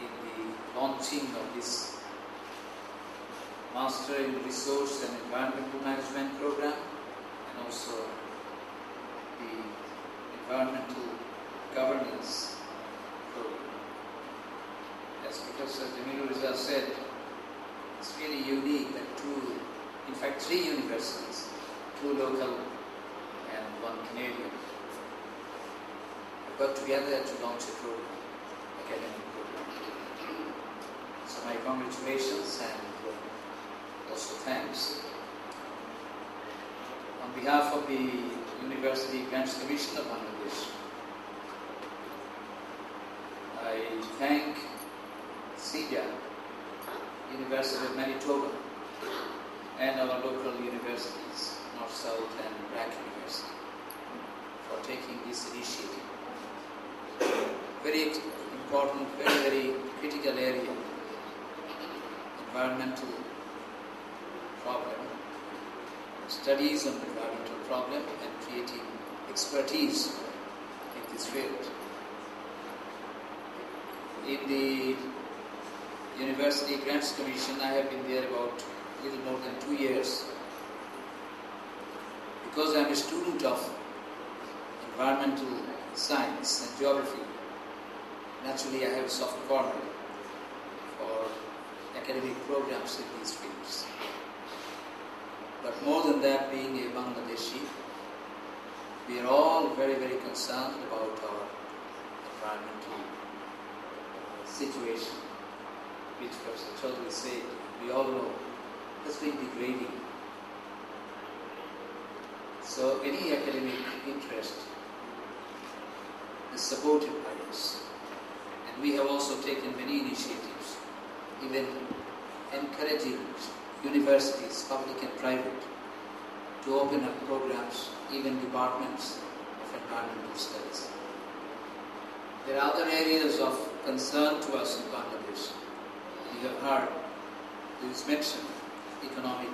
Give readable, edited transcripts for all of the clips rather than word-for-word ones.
in the launching of this Master in Resource and Environmental Management program, and also the Environmental Governance program. As Professor Jamilu Riza said, it's really unique that three universities, two local and one Canadian, have got together to launch a program, academic program. So my congratulations and also thanks. On behalf of the University Grants Commission of Bangladesh, I thank SIDA, University of Manitoba, and our local universities, North, South and Brack University, for taking this initiative. Very important, very critical area, environmental problem, studies on environmental problem and creating expertise in this field. In the University Grants Commission, I have been there about a little more than 2 years. Because I am a student of environmental science and geography, naturally I have a soft corner for academic programs in these fields. But more than that, being a Bangladeshi, we are all very concerned about our environmental situation, which Professor Chaudhary said, we all know, has been degrading. So any academic interest is supported by us. And we have also taken many initiatives, even encouraging universities, public and private, to open up programs, even departments of environmental studies. There are other areas of concern to us in Bangladesh. You have heard, it is mentioned, economic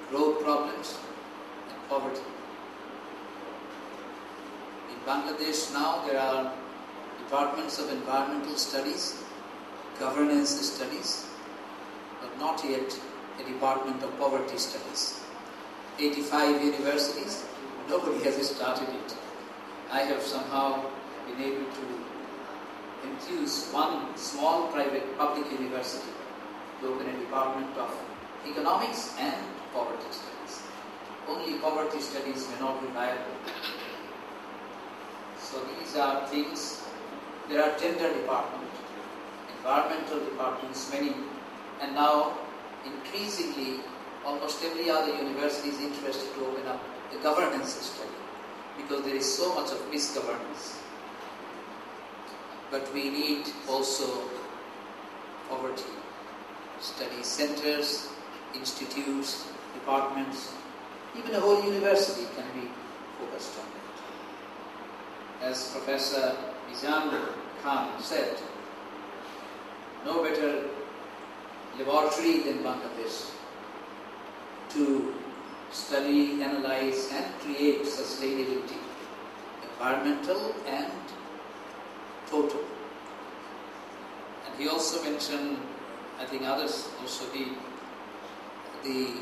growth problems and poverty. In Bangladesh now there are departments of environmental studies, governance studies, but not yet a department of poverty studies. 85 universities, nobody has started it. I have somehow been able to enthuse one small private public university to open a department of economics and poverty studies. Only poverty studies may not be viable. So these are things. There are gender departments, environmental departments, many, and now increasingly almost every other university is interested to open up a governance study because there is so much of misgovernance. But we need also poverty study centers, institutes, departments, even a whole university can be focused on it. As Professor Mizan Khan said, no better laboratory than Bangladesh to study, analyze and create sustainability, environmental and total. And he also mentioned, I think others also did, the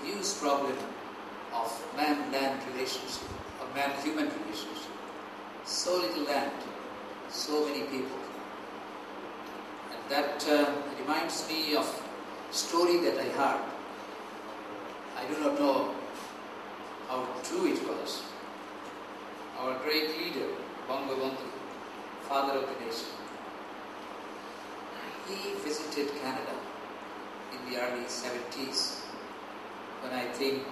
huge problem of man-land relationship, or man-human relationship. So little land, so many people. And that reminds me of a story that I heard. I do not know how true it was. Our great leader, Bangabandhu, father of the nation, he visited Canada in the early 70s when I think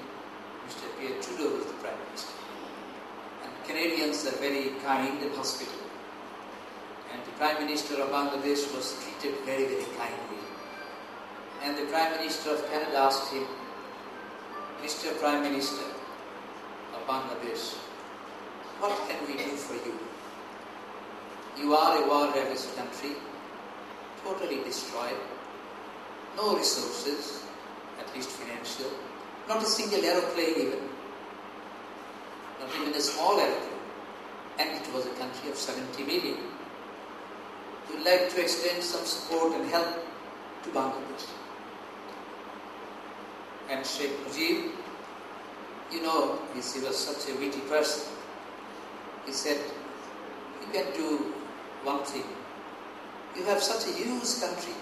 Mr. Pierre Trudeau was the Prime Minister. And Canadians are very kind and hospitable. And the Prime Minister of Bangladesh was treated very kindly. And the Prime Minister of Canada asked him, Mr. Prime Minister of Bangladesh, what can we do for you? You are a war-ravaged country, totally destroyed, no resources, at least financial, not a single aeroplane even, not even a small aeroplane, and it was a country of 70 million. would like to extend some support and help to Bangladesh. And Sheikh Mujib, he was such a witty person. He said, you can do one thing. You have such a huge country,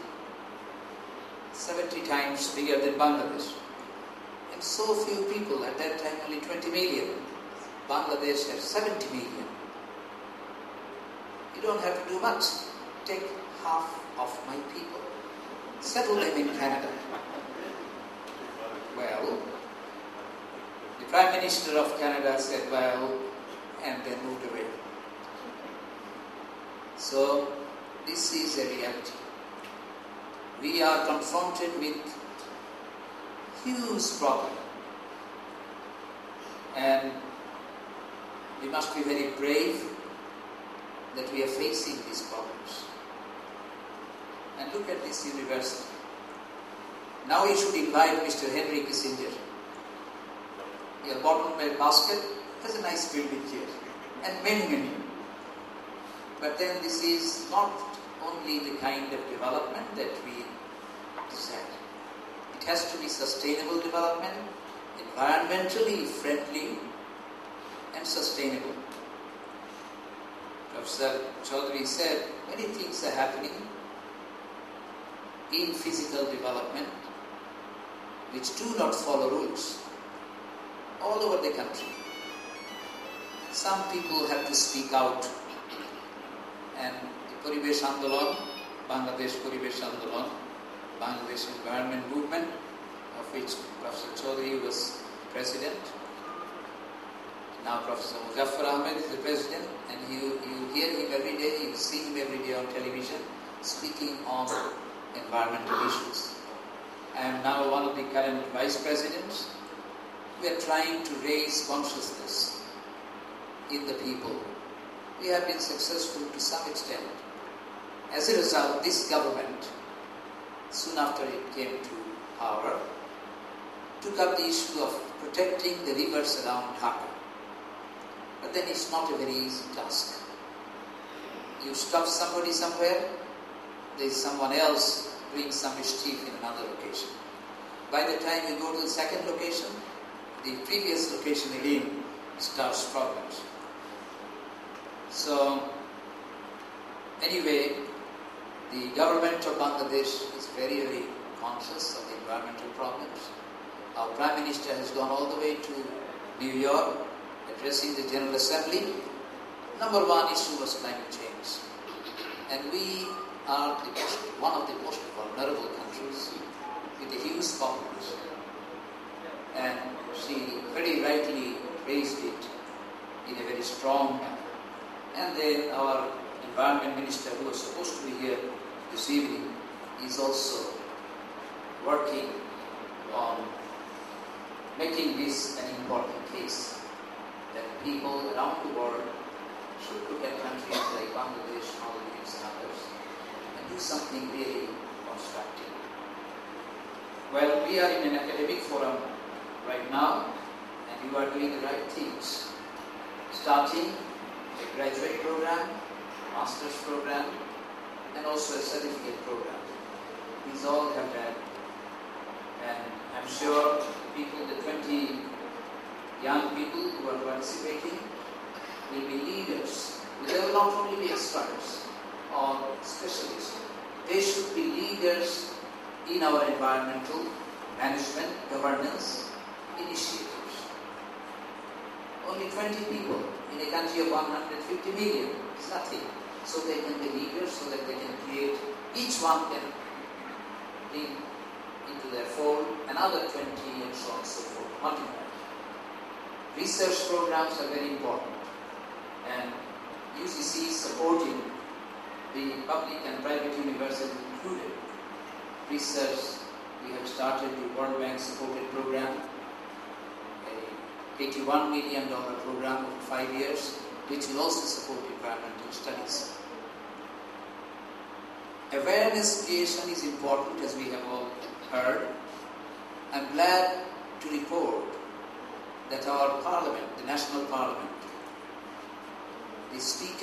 70 times bigger than Bangladesh, and so few people, at that time only 20 million. Bangladesh has 70 million. You don't have to do much. Take half of my people, settle them in Canada. Well, the Prime Minister of Canada said, well, and then moved away. So, this is a reality. We are confronted with huge problem, and we must be very brave that we are facing these problems. And look at this university. Now you should invite Mr. Henry Kissinger. Your bottom basket has a nice building here, and many. But then this is not only the kind of development that we desire. It has to be sustainable development, environmentally friendly and sustainable. Professor Chaudhary said many things are happening in physical development which do not follow rules all over the country. Some people have to speak out, and the Paribesh Andolan, Bangladesh Paribesh Andolan, Bangladesh Environment Movement, of which Professor Chaudhary was president. Now Professor Muzaffar Ahmed is the president, and you hear him every day, you see him every day on television speaking on environmental issues. I am now one of the current vice presidents. We are trying to raise consciousness in the people. We have been successful to some extent. As a result, this government, soon after it came to power, took up the issue of protecting the rivers around Dhaka. But then it's not a very easy task. You stop somebody somewhere, there is someone else doing some mischief in another location. By the time you go to the second location, the previous location again starts problems. So, anyway, the government of Bangladesh is very conscious of the environmental problems. Our Prime Minister has gone all the way to New York, addressing the General Assembly. Number one issue was climate change. And we are one of the most vulnerable countries with a huge population. And she very rightly raised it in a very strong manner. And then our Environment Minister, who was supposed to be here this evening, is also working on making this an important case, that people around the world should look at countries like Bangladesh, Maldives and others and do something really constructive. Well, we are in an academic forum right now, and you are doing the right things. Starting a graduate program, master's program, and also a certificate program. These all have done. And I'm sure people, the 20 young people who are participating, will be leaders. They will not only be experts or specialists. They should be leaders in our environmental management, governance initiatives. Only 20 people in a country of 150 million is nothing. So they can be leaders, so that they can create, each one can bring into their fold another 20 and so on and so forth, multiply. Research programs are very important, and UCC is supporting the public and private universities included. Research, we have started the World Bank supported program, a $81 million program over 5 years, which will also support environmental studies. Awareness creation is important, as we have all heard. I'm glad to report that our Parliament, the National Parliament, the Speaker